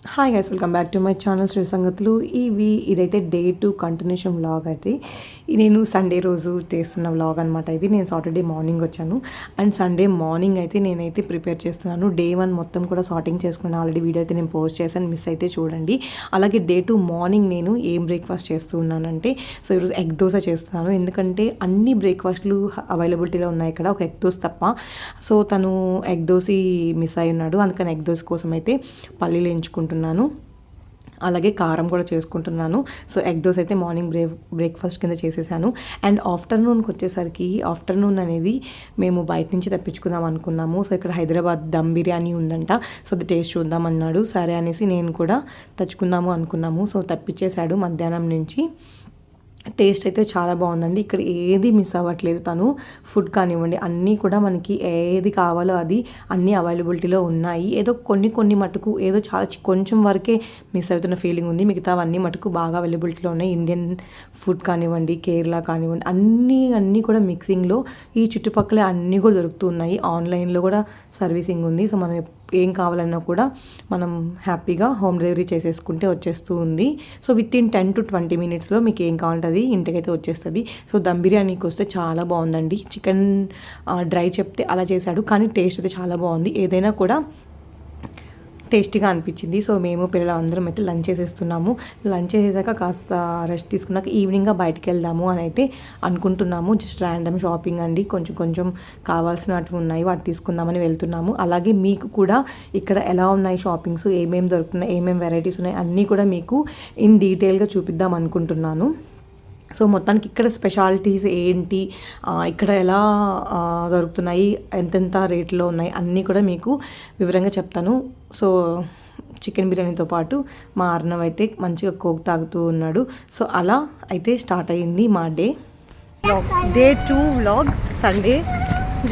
Hi guys, welcome back to my channel Sri Sangatulu. ఇదైతే day 2 continuation vlog. అయితే నేను Sunday రోజు చేస్తున్న వ్లాగ్ అనమాట. ఇది నేను సాటర్డే మార్నింగ్ వచ్చాను అండ్ సండే మార్నింగ్ అయితే నేనైతే ప్రిపేర్ చేస్తున్నాను. డే 1 మొత్తం కూడా సార్టింగ్ చేసుకున్నాను. ఆల్రెడీ వీడియో అయితే నేను పోస్ట్ చేశాను, మిస్ అయితే చూడండి. అలాగే డే 2 మార్నింగ్ నేను ఏం బ్రేక్ఫాస్ట్ చేస్తూ ఉన్నానంటే, సో ఈరోజు ఎగ్ దోశ చేస్తున్నాను. ఎందుకంటే అన్ని బ్రేక్ఫాస్ట్లు అవైలబిలిటీలో ఉన్నాయి ఇక్కడ, ఒక ఎగ్ దోశ తప్ప. సో తను ఎగ్ దోశ మిస్ అయి ఉన్నాడు, అందుకని ఎగ్ దోశ కోసం అయితే పల్లీలు ఎంచుకుంటున్నాను. అలాగే కారం కూడా చేసుకుంటున్నాను. సో ఎగ్ దోశ అయితే మార్నింగ్ బ్రేక్ఫాస్ట్ కింద చేసేసాను. అండ్ ఆఫ్టర్నూన్కి వచ్చేసరికి, ఆఫ్టర్నూన్ అనేది మేము బయట నుంచి తెప్పించుకుందాం అనుకున్నాము. సో ఇక్కడ హైదరాబాద్ దమ్ బిర్యానీ ఉందంట. సో అది టేస్ట్ చూద్దాం అన్నాడు. సరే అనేసి నేను కూడా తెచ్చుకుందాము అనుకున్నాము. సో తెప్పించేశాడు మధ్యాహ్నం నుంచి. టేస్ట్ అయితే చాలా బాగుందండి. ఇక్కడ ఏది మిస్ అవ్వట్లేదు తను. ఫుడ్ కానివ్వండి అన్నీ కూడా మనకి ఏది కావాలో అది అన్నీ అవైలబిలిటీలో ఉన్నాయి. ఏదో కొన్ని మటుకు ఏదో చాలా కొంచెం వరకే మిస్ అవుతున్న ఫీలింగ్ ఉంది. మిగతా అన్నీ మటుకు బాగా అవైలబిలిటీలో ఉన్నాయి. ఇండియన్ ఫుడ్ కానివ్వండి, కేరళ కానివ్వండి, అన్నీ కూడా మిక్సింగ్లో ఈ చుట్టుపక్కల అన్నీ కూడా దొరుకుతూ ఉన్నాయి. ఆన్లైన్లో కూడా సర్వీసింగ్ ఉంది. సో మనం ఏం కావాలన్నా కూడా మనం హ్యాపీగా హోమ్ డెలివరీ చేసేసుకుంటే వచ్చేస్తూ ఉంది. సో వితిన్ 10 to 20 minutesలో మీకు ఏం కావాలంటే అది ఇంటికైతే వచ్చేస్తుంది. సో దమ్ బిర్యానీకి వస్తే చాలా బాగుందండి. చికెన్ డ్రై చెప్తే అలా చేశాడు, కానీ టేస్ట్ అయితే చాలా బాగుంది. ఏదైనా కూడా టేస్టీగా అనిపించింది. సో మేము పిల్లలు అందరం అయితే లంచ్ చేసేస్తున్నాము. లంచ్ చేసేసాక కాస్త రెస్ట్ తీసుకున్నాక ఈవినింగ్గా బయటకు వెళ్దాము అని అయితే అనుకుంటున్నాము. జస్ట్ ర్యాండమ్ షాపింగ్ అండి, కొంచెం కావాల్సినవి ఉన్నాయి, వాటి తీసుకుందామని వెళ్తున్నాము. అలాగే మీకు కూడా ఇక్కడ ఎలా ఉన్నాయి షాపింగ్స్, ఏమేమి దొరుకుతున్నాయి, ఏమేమి వెరైటీస్ ఉన్నాయి అన్నీ కూడా మీకు ఇన్ డీటెయిల్గా చూపిద్దాం అనుకుంటున్నాను. సో మొత్తానికి ఇక్కడ స్పెషాలిటీస్ ఏంటి, ఇక్కడ ఎలా దొరుకుతున్నాయి, ఎంతెంత రేట్లో ఉన్నాయి అన్నీ కూడా మీకు వివరంగా చెప్తాను. సో చికెన్ బిర్యానీతో పాటు మా అర్ణవ్ అయితే మంచిగా కోక్ తాగుతూ ఉన్నాడు. సో అలా అయితే స్టార్ట్ అయ్యింది మా డే 2 వ్లాగ్. సండే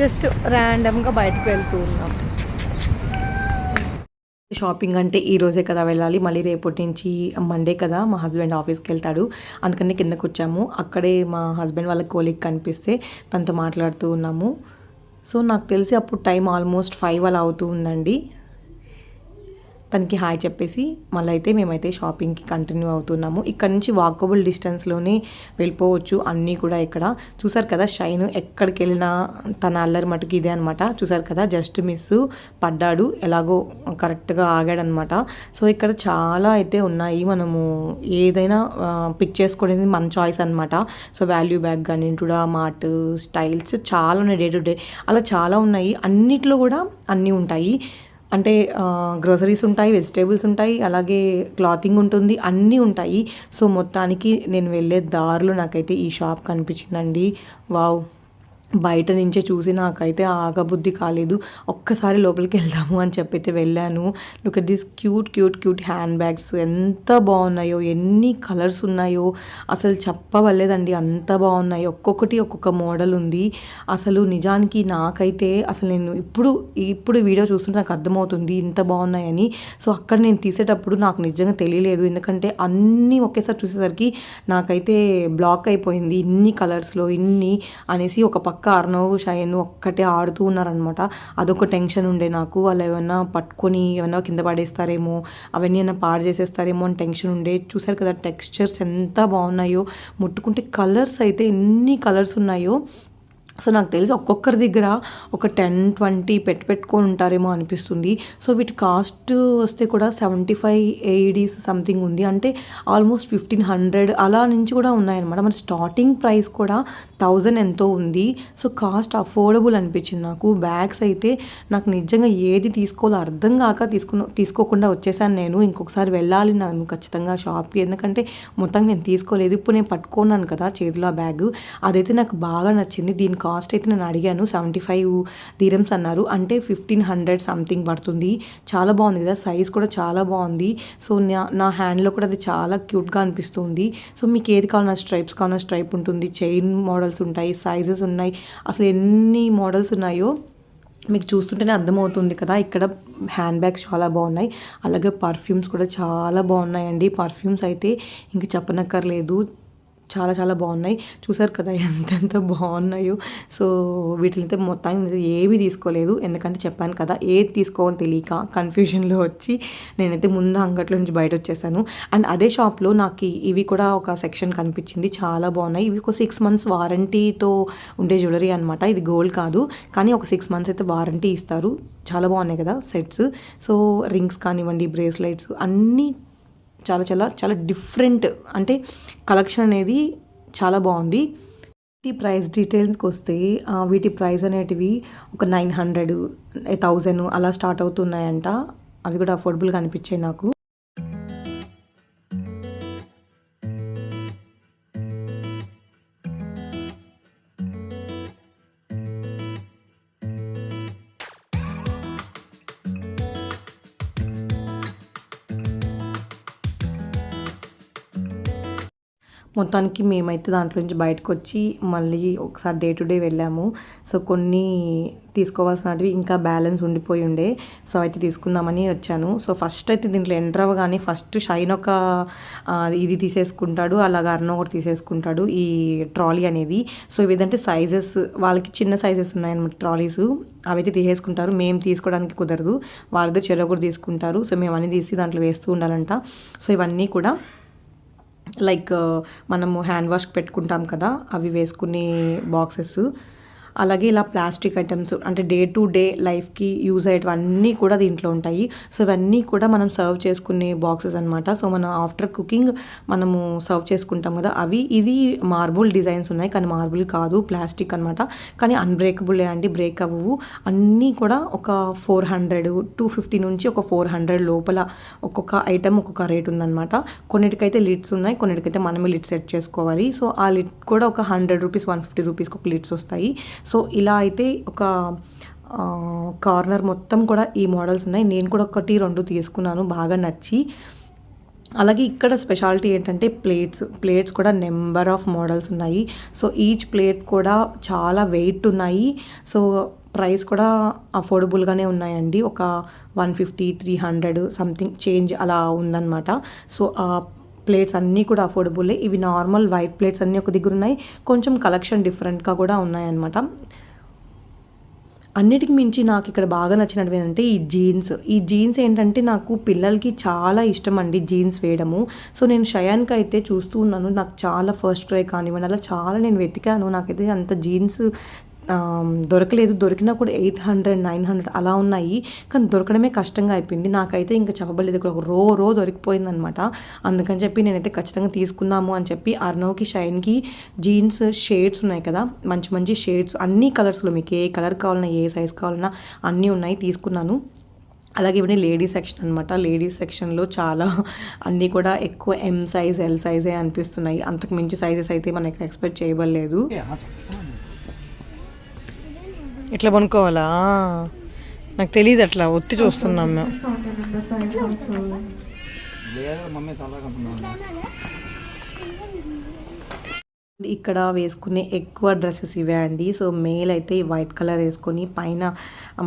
జస్ట్ ర్యాండమ్గా బయటకు వెళ్తూ ఉన్నాం. షాపింగ్ అంటే ఈరోజే కదా వెళ్ళాలి, మళ్ళీ రేపటి నుంచి మండే కదా మా హస్బెండ్ ఆఫీస్కి వెళ్తాడు, అందుకని కిందకు వచ్చాము. అక్కడే మా హస్బెండ్ వాళ్ళ కోలీగ్ కనిపిస్తే తనతో మాట్లాడుతూ ఉన్నాము. సో నాకు తెలిసి అప్పుడు టైం ఆల్మోస్ట్ 5 అలా అవుతూ ఉందండి. తనకి హాయ్ చెప్పేసి మళ్ళీ అయితే మేమైతే షాపింగ్కి కంటిన్యూ అవుతున్నాము. ఇక్కడ నుంచి వాకబుల్ డిస్టెన్స్లోనే వెళ్ళిపోవచ్చు అన్నీ కూడా. ఇక్కడ చూసారు కదా షైన్, ఎక్కడికి వెళ్ళినా తన అల్లరి మటుకు ఇదే అనమాట. చూసారు కదా జస్ట్ మిస్ పడ్డాడు, ఎలాగో కరెక్ట్గా ఆగాడనమాట. సో ఇక్కడ చాలా అయితే ఉన్నాయి, మనము ఏదైనా పిక్ చేసుకోవడానికి మన చాయిస్ అనమాట. సో వాల్యూ బ్యాగ్ కానీ, టుడా మార్ట్, స్టైల్స్ చాలా ఉన్నాయి, డే టు డే అలా చాలా ఉన్నాయి. అన్నిట్లో కూడా అన్నీ ఉంటాయి. అంటే గ్రోసరీస్ ఉంటాయి, వెజిటేబుల్స్ ఉంటాయి, అలాగే క్లాతింగ్ ఉంటుంది, అన్నీ ఉంటాయి. సో మొత్తానికి నేను వెళ్ళే దారిలో నాకైతే ఈ షాప్ కనిపించిందండి. వావ్, బయట నుంచే చూసి నాకైతే ఆగబుద్ధి కాలేదు. ఒక్కసారి లోపలికి వెళ్దాము అని చెప్పైతే వెళ్ళాను. Look at this cute hand bags ఎంత బాగున్నాయో, ఎన్ని కలర్స్ ఉన్నాయో అసలు చెప్పవలేదండి, అంత బాగున్నాయి. ఒక్కొక్కటి ఒక్కొక్క మోడల్ ఉంది. అసలు నిజానికి నాకైతే అసలు నేను ఇప్పుడు వీడియో చూస్తుంటే నాకు అర్థమవుతుంది ఇంత బాగున్నాయని. సో అక్కడ నేను తీసేటప్పుడు నాకు నిజంగా తెలియలేదు, ఎందుకంటే అన్నీ ఒకేసారి చూసేసరికి నాకైతే బ్లాక్ అయిపోయింది. ఇన్ని కలర్స్లో ఇన్ని అనేసి ఒక పక్క అర్ణవ్ షైన్ ఒక్కటే ఆడుతూ ఉన్నారనమాట. అదొక టెన్షన్ ఉండే నాకు, వాళ్ళు ఏమైనా పట్టుకొని ఏమైనా కింద పడేస్తారేమో, అవన్నీ ఏమైనా పాడు చేసేస్తారేమో అని టెన్షన్ ఉండే. చూసారు కదా టెక్స్చర్స్ ఎంత బాగున్నాయో, ముట్టుకుంటే కలర్స్ అయితే ఎన్ని కలర్స్ ఉన్నాయో. సో నాకు తెలిసి ఒక్కొక్కరి దగ్గర ఒక 10-20 పెట్టుకొని ఉంటారేమో అనిపిస్తుంది. సో వీటి కాస్ట్ వస్తే కూడా 75 AED సంథింగ్ ఉంది, అంటే ఆల్మోస్ట్ 1500 అలా నుంచి కూడా ఉన్నాయన్నమాట. మన స్టార్టింగ్ ప్రైస్ కూడా 1000 ఎంతో ఉంది. సో కాస్ట్ అఫోర్డబుల్ అనిపించింది నాకు. బ్యాగ్స్ అయితే నాకు నిజంగా ఏది తీసుకోవాలో అర్థం కాక తీసుకోకుండా వచ్చేసాను నేను. ఇంకొకసారి వెళ్ళాలి నేను ఖచ్చితంగా షాప్కి, ఎందుకంటే మొత్తం నేను తీసుకోలేదు. ఇప్పుడు నేను పట్టుకున్నాను కదా చేతిలో బ్యాగ్, అదైతే నాకు బాగా నచ్చింది. దీని కాస్ట్ అయితే నేను అడిగాను, 75 dirhams అన్నారు, అంటే 1500 సంథింగ్ పడుతుంది. చాలా బాగుంది కదా, సైజ్ కూడా చాలా బాగుంది. సో నా హ్యాండ్లో కూడా అది చాలా క్యూట్గా అనిపిస్తుంది. సో మీకు ఏది కావాలన్నా స్ట్రైప్స్ కావాలన్నా స్ట్రైప్ ఉంటుంది, చైన్ మోడల్స్ ఉంటాయి, సైజెస్ ఉన్నాయి, అసలు ఎన్ని మోడల్స్ ఉన్నాయో మీకు చూస్తుంటేనే అర్థమవుతుంది కదా. ఇక్కడ హ్యాండ్ బ్యాగ్స్ చాలా బాగున్నాయి, అలాగే పర్ఫ్యూమ్స్ కూడా చాలా బాగున్నాయండి. పర్ఫ్యూమ్స్ అయితే ఇంక చెప్పనక్కర్లేదు, చాలా చాలా బాగున్నాయి. చూసారు కదా ఎంతెంత బాగున్నాయో. సో వీటినైతే మొత్తానికి ఏమీ తీసుకోలేదు. ఎందుకంటే చెప్పాను కదా ఏది తీసుకోవాలో తెలియక కన్ఫ్యూజన్లో వచ్చి నేనైతే ముందు అంగట్లో నుంచి బయట వచ్చేసాను. అండ్ అదే షాప్లో నాకు ఇవి కూడా ఒక సెక్షన్ కనిపించింది. చాలా బాగున్నాయి. ఇవి ఒక 6 మంత్స్ వారంటీతో ఉండే జ్యువెలరీ అనమాట. ఇది గోల్డ్ కాదు, కానీ ఒక 6 మంత్స్ అయితే వారంటీ ఇస్తారు. చాలా బాగున్నాయి కదా సెట్స్. సో రింగ్స్ కానివ్వండి, బ్రేస్లెట్స్ అన్నీ చాలా చాలా చాలా డిఫరెంట్, అంటే కలెక్షన్ అనేది చాలా బాగుంది. వీటి ప్రైస్ డీటెయిల్స్కి వస్తే వీటి ప్రైస్ అనేటివి ఒక 900, 1000 అలా స్టార్ట్ అవుతున్నాయంట. అవి కూడా అఫోర్డబుల్గా అనిపించాయి నాకు. మొత్తానికి మేమైతే దాంట్లో నుంచి బయటకు వచ్చి మళ్ళీ ఒకసారి డే టు డే వెళ్ళాము. సో కొన్ని తీసుకోవాల్సినవి ఇంకా బ్యాలెన్స్ ఉండిపోయి ఉండే, సో అయితే తీసుకుందామని వచ్చాను. సో ఫస్ట్ అయితే దీంట్లో ఎంటర్ అవ్వగానే ఫస్ట్ షైన్ ఒక ఇది తీసేసుకుంటాడు, అలాగా అర్ణ ఒకటి తీసేసుకుంటాడు ఈ ట్రాలీ అనేది. సో ఇవేంటంటే సైజెస్ వాళ్ళకి చిన్న సైజెస్ ఉన్నాయన్నమాట ట్రాలీస్, అవైతే తీసేసుకుంటారు. మేము తీసుకోవడానికి కుదరదు, వాళ్ళతో చెరో కూడా తీసుకుంటారు. సో మేము అన్నీ తీసి దాంట్లో వేస్తూ ఉండాలంట. సో ఇవన్నీ కూడా లైక్ మనము హ్యాండ్ వాష్కి పెట్టుకుంటాం కదా, అవి వేసుకునే బాక్సెస్. అలాగే ఇలా ప్లాస్టిక్ ఐటమ్స్ అంటే డే టు డే లైఫ్కి యూజ్ అయ్యేటివన్నీ కూడా దీంట్లో ఉంటాయి. సో ఇవన్నీ కూడా మనం సర్వ్ చేసుకునే బాక్సెస్ అనమాట. సో మనం ఆఫ్టర్ కుకింగ్ మనము సర్వ్ చేసుకుంటాం కదా అవి. ఇది మార్బుల్ డిజైన్స్ ఉన్నాయి, కానీ మార్బుల్ కాదు, ప్లాస్టిక్ అనమాట. కానీ అన్బ్రేకబుల్ అండి, బ్రేక్ అవ్వవు. అన్నీ కూడా ఒక 400, 250 నుంచి ఒక 400 లోపల ఒక్కొక్క ఐటమ్ ఒక్కొక్క రేట్ ఉందన్నమాట. కొన్నిటికైతే లిడ్స్ ఉన్నాయి, కొన్నిటికైతే మనమే లిడ్ సెట్ చేసుకోవాలి. సో ఆ లిడ్ కూడా ఒక 100 రూపీస్, 150 రూపీస్కి ఒక లిడ్స్ వస్తాయి. సో ఇలా అయితే ఒక కార్నర్ మొత్తం కూడా ఈ మోడల్స్ ఉన్నాయి. నేను కూడా 1, 2 తీసుకున్నాను బాగా నచ్చి. అలాగే ఇక్కడ స్పెషాలిటీ ఏంటంటే ప్లేట్స్ కూడా నెంబర్ ఆఫ్ మోడల్స్ ఉన్నాయి. సో ఈచ్ ప్లేట్ కూడా చాలా వెయిట్ ఉన్నాయి. సో ప్రైస్ కూడా అఫోర్డబుల్గానే ఉన్నాయండి. ఒక 150, 300 సంథింగ్ చేంజ్ అలా ఉందన్నమాట. సో ప్లేట్స్ అన్నీ కూడా అఫోర్డబుల్లే. ఇవి నార్మల్ వైట్ ప్లేట్స్ అన్నీ ఒక దగ్గర ఉన్నాయి, కొంచెం కలెక్షన్ డిఫరెంట్గా కూడా ఉన్నాయన్నమాట. అన్నిటికి మించి నాకు ఇక్కడ బాగా నచ్చినవి ఏంటంటే ఈ జీన్స్ ఏంటంటే నాకు పిల్లలకి చాలా ఇష్టం అండి జీన్స్ వేయడము. సో నేను షయాన్కి అయితే చూస్తూ ఉన్నాను, నాకు చాలా ఫస్ట్ క్రై కానివ్వండి అలా చాలా నేను వెతికాను. నాకైతే అంత జీన్స్ దొరకలేదు. దొరికినా కూడా 800, 900 అలా ఉన్నాయి, కానీ దొరకడమే కష్టంగా అయిపోయింది. నాకైతే ఇంకా చెప్పబడలేదు, ఇక్కడ ఒక రో దొరికిపోయిందనమాట. అందుకని చెప్పి నేనైతే ఖచ్చితంగా తీసుకుందాము అని చెప్పి అర్ణవ్కి, షైన్కి జీన్స్ షేడ్స్ ఉన్నాయి కదా, మంచి మంచి షేడ్స్ అన్ని కలర్స్లో మీకు ఏ కలర్ కావాలన్నా ఏ సైజ్ కావాలన్నా అన్నీ ఉన్నాయి, తీసుకున్నాను. అలాగే ఇవన్నీ లేడీస్ సెక్షన్ అనమాట. లేడీస్ సెక్షన్లో చాలా అన్నీ కూడా ఎక్కువ M సైజ్, L సైజే అనిపిస్తున్నాయి. అంతకు మించి సైజెస్ అయితే మనం ఇక్కడ ఎక్స్పెక్ట్ చేయబడలేదు. ఇట్లా కొనుక్కోవాలా, నాకు తెలియదు, అట్లా ఒత్తి చూస్తున్నాం మేము. ఇక్కడ వేసుకునే ఎక్కువ డ్రెస్సెస్ ఇవే అండి. సో మేల్ అయితే ఈ వైట్ కలర్ వేసుకొని పైన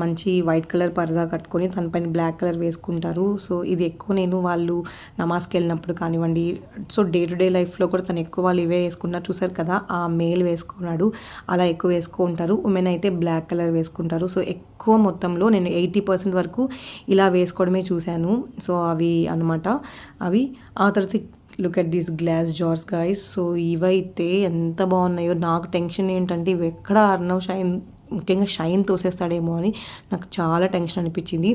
మంచి వైట్ కలర్ పరదా కట్టుకొని తన పైన బ్లాక్ కలర్ వేసుకుంటారు. సో ఇది ఎక్కువ నేను వాళ్ళు నమాజ్కి వెళ్ళినప్పుడు కానివ్వండి, సో డే టు డే లైఫ్లో కూడా తను ఎక్కువ వాళ్ళు ఇవే వేసుకున్నారు. చూసారు కదా ఆ మేల్ వేసుకున్నాడు, అలా ఎక్కువ వేసుకుంటారు. ఉమెన్ అయితే బ్లాక్ కలర్ వేసుకుంటారు. సో ఎక్కువ మొత్తంలో నేను 80% వరకు ఇలా వేసుకోవడమే చూశాను. సో అవి అనమాట అవి. ఆ తర్వాత look at these glass jars guys. So ఇవైతే ఎంత బాగున్నాయో. నాకు టెన్షన్ ఏంటంటే ఇవి ఎక్కడ అర్ణవ్ ముఖ్యంగా షైన్ తోసేస్తాడేమో అని నాకు చాలా టెన్షన్ అనిపించింది.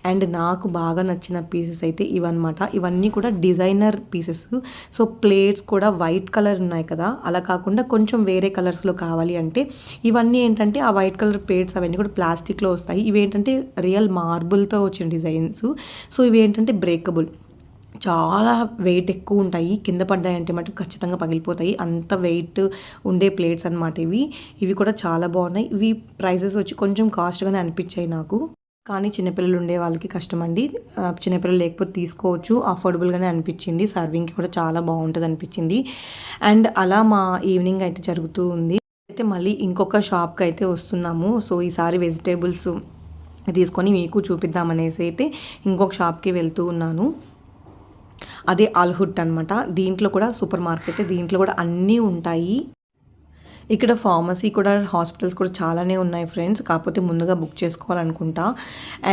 అండ్ నాకు బాగా నచ్చిన పీసెస్ అయితే ఇవన్నమాట. ఇవన్నీ కూడా డిజైనర్ పీసెస్. సో ప్లేట్స్ కూడా వైట్ కలర్ ఉన్నాయి కదా, అలా కాకుండా కొంచెం వేరే కలర్స్లో కావాలి అంటే ఇవన్నీ ఏంటంటే ఆ వైట్ కలర్ ప్లేట్స్ అవన్నీ కూడా ప్లాస్టిక్లో వస్తాయి. ఇవేంటంటే రియల్ మార్బుల్తో వచ్చిన డిజైన్స్. సో ఇవి ఏంటంటే బ్రేకబుల్, చాలా వెయిట్ ఎక్కువ ఉంటాయి, కింద పడ్డాయంటే మటు ఖచ్చితంగా పగిలిపోతాయి, అంత వెయిట్ ఉండే ప్లేట్స్ అనమాట ఇవి కూడా చాలా బాగున్నాయి. ఇవి ప్రైజెస్ వచ్చి కొంచెం కాస్ట్గానే అనిపించాయి నాకు, కానీ చిన్నపిల్లలు ఉండే వాళ్ళకి కష్టం అండి. చిన్నపిల్లలు లేకపోతే తీసుకోవచ్చు, అఫోర్డబుల్గానే అనిపించింది. సర్వింగ్కి కూడా చాలా బాగుంటుంది అనిపించింది. అండ్ అలా మా ఈవినింగ్ అయితే జరుగుతూ ఉంది. అయితే మళ్ళీ ఇంకొక షాప్కి అయితే వస్తున్నాము. సో ఈసారి వెజిటేబుల్స్ తీసుకొని మీకు చూపిద్దామనేసి అయితే ఇంకొక షాప్కి వెళ్తూ ఉన్నాను. అదే ఆల్హుట్ అనమాట. దీంట్లో కూడా సూపర్ మార్కెట్. దీంట్లో కూడా అన్నీ ఉంటాయి. ఇక్కడ ఫార్మసీ కూడా హాస్పిటల్స్ కూడా చాలానే ఉన్నాయి ఫ్రెండ్స్. కాకపోతే ముందుగా బుక్ చేసుకోవాలనుకుంటా.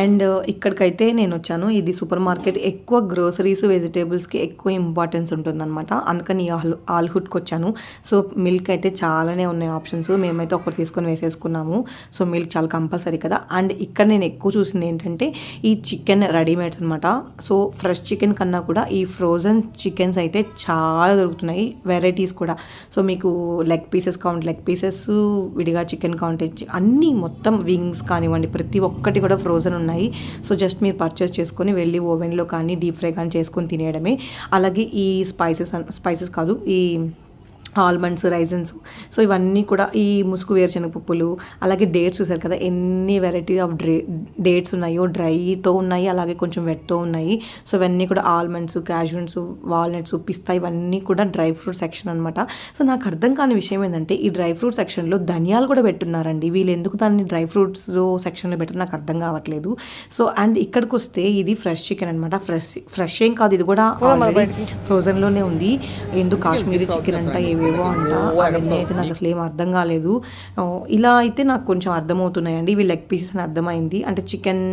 అండ్ ఇక్కడికైతే నేను వచ్చాను. ఇది సూపర్ మార్కెట్. ఎక్కువ గ్రోసరీస్, వెజిటేబుల్స్‌కి ఎక్కువ ఇంపార్టెన్స్ ఉంటుందన్నమాట. అందుకని ఆల్‌హుడ్‌కి వచ్చాను. సో, మిల్క్ అయితే చాలానే ఉన్నాయి ఆప్షన్స్. మేమైతే ఒకటి తీసుకొని వేసేసుకున్నాము. సో, మిల్క్ చాలా కంపల్సరీ కదా! అండ్ ఇక్కడ నేను ఎక్కువ చూసింది ఏంటంటే ఈ చికెన్ రెడీమేడ్స్ అనమాట. సో, ఫ్రెష్ చికెన్ కన్నా కూడా ఈ ఫ్రోజన్ చికెన్స్ అయితే చాలా దొరుకుతున్నాయి. వెరైటీస్ కూడా. సో, మీకు లెగ్ పీసెస్ లెగ్ పీసెస్, విడిగా చికెన్ కౌంట్ అన్నీ మొత్తం వింగ్స్ కానివ్వండి, ప్రతి ఒక్కటి కూడా ఫ్రోజన్ ఉన్నాయి. సో జస్ట్ మీరు పర్చేస్ చేసుకొని వెళ్ళి ఓవెన్లో కానీ డీప్ ఫ్రై కానీ చేసుకొని తినేయడమే. అలాగే ఈ స్పైసెస్ కాదు, ఈ ఆల్మండ్స్, రైజన్స్, సో ఇవన్నీ కూడా ఈ ముసుగు వేరుశనగ పప్పులు, అలాగే డేట్స్ చూసారు కదా ఎన్ని వెరైటీ ఆఫ్ డేట్స్ ఉన్నాయో. డ్రైతో ఉన్నాయి, అలాగే కొంచెం వెట్తో ఉన్నాయి. సో ఇవన్నీ కూడా ఆల్మండ్స్, క్యాష్యూన్స్, వాల్నట్స్, పిస్తా ఇవన్నీ కూడా డ్రై ఫ్రూట్ సెక్షన్ అనమాట. సో నాకు అర్థం కాని విషయం ఏంటంటే ఈ డ్రై ఫ్రూట్ సెక్షన్లో ధనియాలు కూడా పెట్టున్నారండి. వీళ్ళు ఎందుకు దాన్ని డ్రై ఫ్రూట్స్ సెక్షన్లో పెట్టారు నాకు అర్థం కావట్లేదు. సో అండ్ ఇక్కడికి వస్తే ఇది ఫ్రెష్ చికెన్ అనమాట. ఫ్రెష్ ఏం కాదు, ఇది కూడా ఫ్రోజన్లోనే ఉంది. ఎందుకు కాశ్మీరీ చికెన్ అంట ఏవేవో అంట. అవన్నీ అయితే నాకు అసలు ఏం అర్థం కాలేదు. ఇలా అయితే నాకు కొంచెం అర్థమవుతున్నాయండి. ఇవి లెగ్ పీసెస్ అని అర్థమైంది, అంటే చికెన్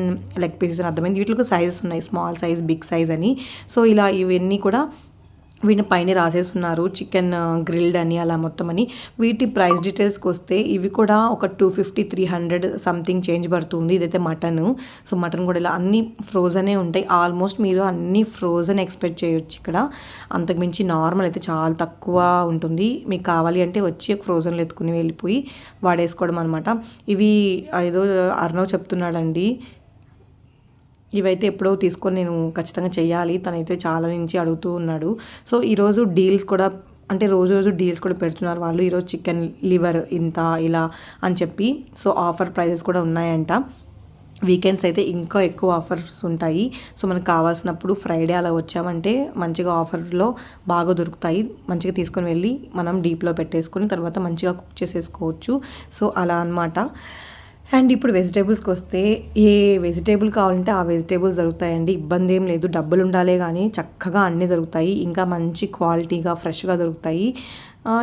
లెగ్ పీసెస్ అని అర్థమైంది. వీటికి సైజెస్ ఉన్నాయి, స్మాల్ సైజ్, బిగ్ సైజ్ అని. సో ఇలా ఇవన్నీ కూడా వీటిని పైన రాసేస్తున్నారు, చికెన్ గ్రిల్డ్ అని అలా మొత్తం అని. వీటి ప్రైస్ డీటెయిల్స్కి వస్తే ఇవి కూడా ఒక 250, 300 సంథింగ్ చేంజ్ పడుతుంది. ఇదైతే మటన్. సో మటన్ కూడా ఇలా అన్నీ ఫ్రోజనే ఉంటాయి. ఆల్మోస్ట్ మీరు అన్నీ ఫ్రోజన్ ఎక్స్పెక్ట్ చేయొచ్చు ఇక్కడ. అంతకుమించి నార్మల్ అయితే చాలా తక్కువ ఉంటుంది. మీకు కావాలి అంటే వచ్చి ఫ్రోజన్లో ఎత్తుకుని వెళ్ళిపోయి వాడేసుకోవడం అనమాట. ఇవి ఏదో అర్ణవ్ చెప్తున్నాడండి, ఇవైతే ఎప్పుడో తీసుకొని నేను ఖచ్చితంగా చేయాలి. తనైతే చాలా నుంచి అడుగుతూ ఉన్నాడు. సో ఈరోజు డీల్స్ కూడా, అంటే రోజు డీల్స్ కూడా పెడుతున్నారు వాళ్ళు. ఈరోజు చికెన్ లివర్ ఇంత ఇలా అని చెప్పి. సో ఆఫర్ ప్రైజెస్ కూడా ఉన్నాయంట. వీకెండ్స్ అయితే ఇంకా ఎక్కువ ఆఫర్స్ ఉంటాయి. సో మనకు కావాల్సినప్పుడు ఫ్రైడే అలా వచ్చామంటే మంచిగా ఆఫర్లో బాగా దొరుకుతాయి. మంచిగా తీసుకొని వెళ్ళి మనం డీప్లో పెట్టేసుకొని తర్వాత మంచిగా కుక్ చేసేసుకోవచ్చు. సో అలా అనమాట. అండ్ ఇప్పుడు వెజిటేబుల్స్కి వస్తే ఏ వెజిటేబుల్ కావాలంటే ఆ వెజిటేబుల్స్ దొరుకుతాయండి. ఇబ్బంది ఏం లేదు, డబ్బులు ఉండాలే కానీ చక్కగా అన్నీ దొరుకుతాయి. ఇంకా మంచి క్వాలిటీగా ఫ్రెష్గా దొరుకుతాయి.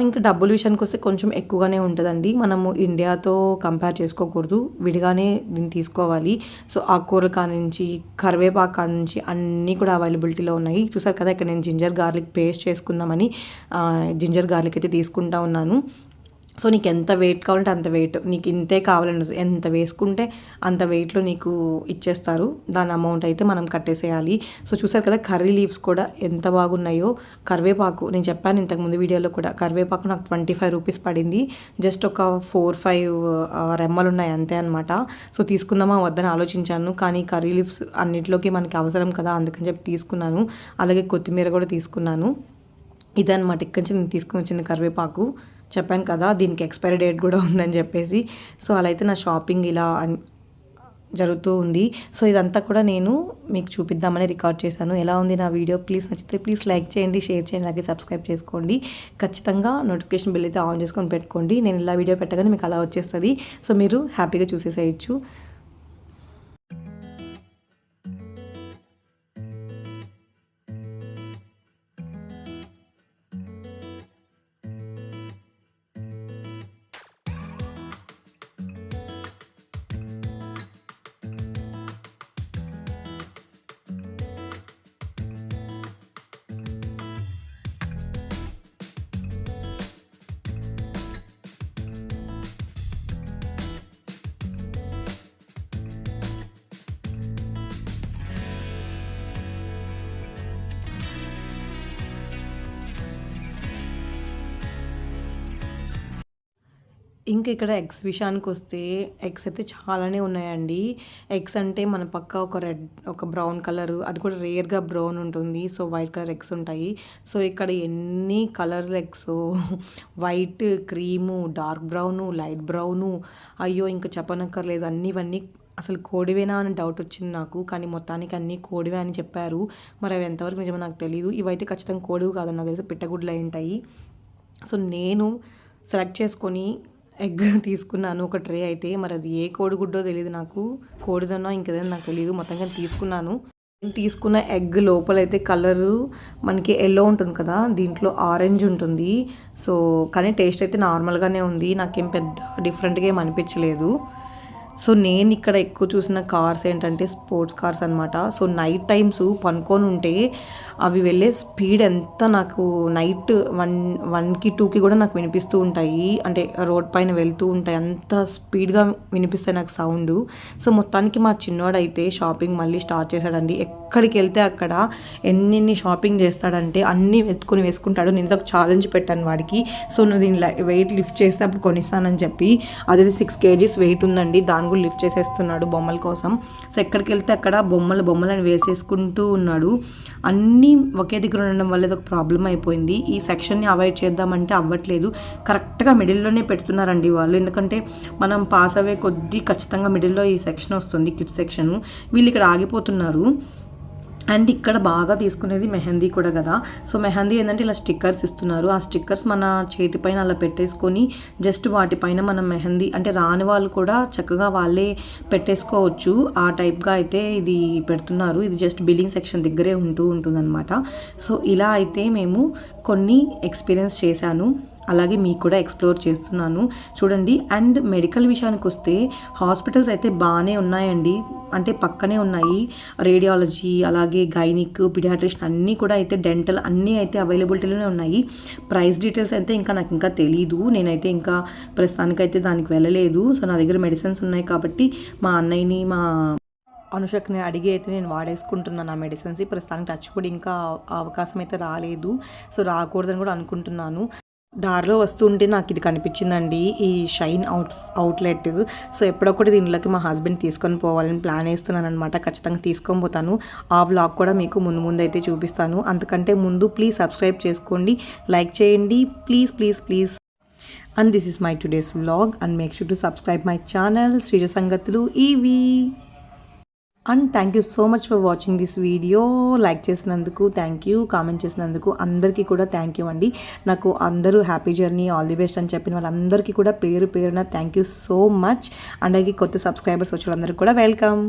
ఇంకా డబ్బుల విషయానికి వస్తే కొంచెం ఎక్కువగానే ఉంటుందండి. మనము ఇండియాతో కంపేర్ చేసుకోకూడదు, విడిగానే దీన్ని తీసుకోవాలి. సో ఆకుకూరల కాడ నుంచి, కరివేపాకు కాడ నుంచి అన్నీ కూడా అవైలబిలిటీలో ఉన్నాయి. చూసారు కదా ఇక్కడ నేను జింజర్ గార్లిక్ పేస్ట్ చేసుకుందామని జింజర్ గార్లిక్ అయితే తీసుకుంటా ఉన్నాను. సో నీకు ఎంత వెయిట్ కావాలంటే అంత వెయిట్, నీకు ఇంతే కావాలని ఎంత వేసుకుంటే అంత వెయిట్లో నీకు ఇచ్చేస్తారు. దాని అమౌంట్ అయితే మనం కట్టేసేయాలి. సో చూసారు కదా కర్రీ లీవ్స్ కూడా ఎంత బాగున్నాయో. కరివేపాకు నేను చెప్పాను ఇంతకుముందు వీడియోలో కూడా, కరివేపాకు నాకు 25 రూపీస్ పడింది. జస్ట్ ఒక 4-5 రెమ్మలు ఉన్నాయి అంతే అనమాట. సో తీసుకుందామా వద్దని ఆలోచించాను, కానీ కర్రీ లీవ్స్ అన్నింటిలోకి మనకి అవసరం కదా, అందుకని చెప్పి తీసుకున్నాను. అలాగే కొత్తిమీర కూడా తీసుకున్నాను. ఇదనమాట ఇక్కడి నుంచి నేను తీసుకుని వచ్చింది కరివేపాకు. చెప్పాను కదా దీనికి ఎక్స్పైరీ డేట్ కూడా ఉందని చెప్పేసి. సో అలా అయితే నా షాపింగ్ ఇలా జరుగుతూ ఉంది. సో ఇదంతా కూడా నేను మీకు చూపిద్దామని రికార్డ్ చేశాను. ఎలా ఉంది నా వీడియో? ప్లీజ్ నచ్చితే ప్లీజ్ లైక్ చేయండి, షేర్ చేయండి, అలాగే సబ్స్క్రైబ్ చేసుకోండి. ఖచ్చితంగా నోటిఫికేషన్ బిల్ అయితే ఆన్ చేసుకొని పెట్టుకోండి. నేను ఇలా వీడియో పెట్టగానే మీకు అలా వచ్చేస్తుంది. సో మీరు హ్యాపీగా చూసేసేయచ్చు. ఇంకా ఇక్కడ ఎగ్స్ విషయానికి వస్తే ఎగ్స్ అయితే చాలానే ఉన్నాయండి. ఎగ్స్ అంటే మన పక్క ఒక బ్రౌన్ కలర్, అది కూడా రేర్గా బ్రౌన్ ఉంటుంది. సో వైట్ కలర్ ఎగ్స్ ఉంటాయి. సో ఇక్కడ ఎన్ని colours eggs, white, cream, dark brown, light brown, అయ్యో ఇంకా చెప్పనక్కర్లేదు. ఇవన్నీ అసలు కోడివేనా అని డౌట్ వచ్చింది నాకు, కానీ మొత్తానికి అన్నీ కోడివే అని చెప్పారు. మరి అవి ఎంతవరకు నిజమో నాకు తెలియదు. ఇవైతే ఖచ్చితంగా కోడివి కాదని నాకు తెలిసి పిట్టగుడ్లు అయి ఉంటాయి. సో నేను సెలెక్ట్ చేసుకొని ఎగ్ తీసుకున్నాను ఒక ట్రే అయితే. మరి అది ఏ కోడిగుడ్డో తెలియదు నాకు, కోడిదనో ఇంకేదైనా నాకు తెలియదు, మొత్తంగా తీసుకున్నాను. నేను తీసుకున్న ఎగ్ లోపలైతే కలరు మనకి ఎల్లో ఉంటుంది కదా, దీంట్లో ఆరెంజ్ ఉంటుంది. సో కానీ టేస్ట్ అయితే నార్మల్గానే ఉంది, నాకేం పెద్ద డిఫరెంట్గా ఏం అనిపించలేదు. సో నేను ఇక్కడ ఎక్కువ చూసిన కార్స్ ఏంటంటే స్పోర్ట్స్ కార్స్ అనమాట. సో నైట్ టైమ్స్ పనుకొని ఉంటే అవి వెళ్ళే స్పీడ్ ఎంత నాకు నైట్ 1కి 2కి కూడా నాకు వినిపిస్తూ ఉంటాయి. అంటే రోడ్ పైన వెళ్తూ ఉంటాయి, అంత స్పీడ్గా వినిపిస్తాయి నాకు సౌండ్. సో మొత్తానికి మా చిన్నోడైతే షాపింగ్ మళ్ళీ స్టార్ట్ చేశాడండి. ఎక్కడికి వెళ్తే అక్కడ ఎన్ని షాపింగ్ చేస్తాడంటే అన్నీ వెతుకుని వేసుకుంటాడు. నేను ఒక ఛాలెంజ్ పెట్టాను వాడికి. సో నువ్వు దీని వెయిట్ లిఫ్ట్ చేస్తే అప్పుడు కొనిస్తానని చెప్పి, అదే 6 kgs వెయిట్ ఉందండి, దాని కూడా లిఫ్ట్ చేసేస్తున్నాడు బొమ్మల కోసం. సో ఎక్కడికి వెళ్తే అక్కడ బొమ్మలని వేసేసుకుంటూ ఉన్నాడు. అన్నీ ఒకే దగ్గర ఉండడం వల్ల ఒక ప్రాబ్లం అయిపోయింది. ఈ సెక్షన్ని అవాయిడ్ చేద్దామంటే అవ్వట్లేదు. కరెక్ట్గా మిడిల్లోనే పెడుతున్నారండి వాళ్ళు, ఎందుకంటే మనం పాస్ అయ్యే కొద్దీ ఖచ్చితంగా మిడిల్లో ఈ సెక్షన్ వస్తుంది, కిడ్స్ సెక్షను. వీళ్ళు ఇక్కడ ఆగిపోతున్నారు. అండ్ ఇక్కడ బాగా తీసుకునేది మెహందీ కూడా కదా. సో మెహందీ ఏంటంటే ఇలా స్టిక్కర్స్ ఇస్తున్నారు. ఆ స్టిక్కర్స్ మన చేతిపైన అలా పెట్టేసుకొని జస్ట్ వాటిపైన మనం మెహందీ అంటే రాని వాళ్ళు కూడా చక్కగా వాళ్ళే పెట్టేసుకోవచ్చు. ఆ టైప్గా అయితే ఇది పెడుతున్నారు. ఇది జస్ట్ బిల్లింగ్ సెక్షన్ దగ్గరే ఉంటుందన్నమాట. సో ఇలా అయితే మేము కొన్ని ఎక్స్పీరియన్స్ చేశాను, అలాగే మీకు కూడా ఎక్స్ప్లోర్ చేస్తున్నాను చూడండి. అండ్ మెడికల్ విషయానికి వస్తే హాస్పిటల్స్ అయితే బాగానే ఉన్నాయండి, అంటే పక్కనే ఉన్నాయి. రేడియాలజీ, అలాగే గైనిక్, పిడియాట్రిషన్ అన్నీ కూడా అయితే, డెంటల్ అన్నీ అయితే అవైలబిలిటీలోనే ఉన్నాయి. ప్రైస్ డీటెయిల్స్ అయితే నాకు ఇంకా తెలీదు, నేనైతే ఇంకా ప్రస్తుతానికైతే దానికి వెళ్ళలేదు. సో నా దగ్గర మెడిసిన్స్ ఉన్నాయి కాబట్టి మా అన్నయ్యని, మా అనుషక్ని అడిగి అయితే నేను వాడేసుకుంటున్నాను ఆ మెడిసిన్స్. ప్రస్తుతానికి టచ్ కూడా ఇంకా అవకాశం అయితే రాలేదు. సో రాకూడదని కూడా అనుకుంటున్నాను. దారిలో వస్తుంటే నాకు ఇది కనిపించిందండి, ఈ షైన్ అవుట్లెట్. సో ఎప్పుడొకటి దీనిలోకి మా హస్బెండ్ తీసుకొని పోవాలని ప్లాన్ వేస్తున్నాను అనమాట. ఖచ్చితంగా తీసుకొని పోతాను. ఆ వ్లాగ్ కూడా మీకు ముందు అయితే చూపిస్తాను. అంతకంటే ముందు ప్లీజ్ సబ్స్క్రైబ్ చేసుకోండి, లైక్ చేయండి please. And this is my today's vlog. And make sure to subscribe my channel Sreeja Sangathulu ఈవి. And thank you so much for watching this video. Like చేసినందుకు థ్యాంక్ యూ, కామెంట్ చేసినందుకు అందరికీ కూడా థ్యాంక్ యూ అండి. నాకు అందరూ happy journey, all the best అని చెప్పిన వాళ్ళందరికీ కూడా పేరున thank you so much. And అలాగే కొత్త సబ్స్క్రైబర్స్ వచ్చే వాళ్ళందరికీ కూడా వెల్కమ్.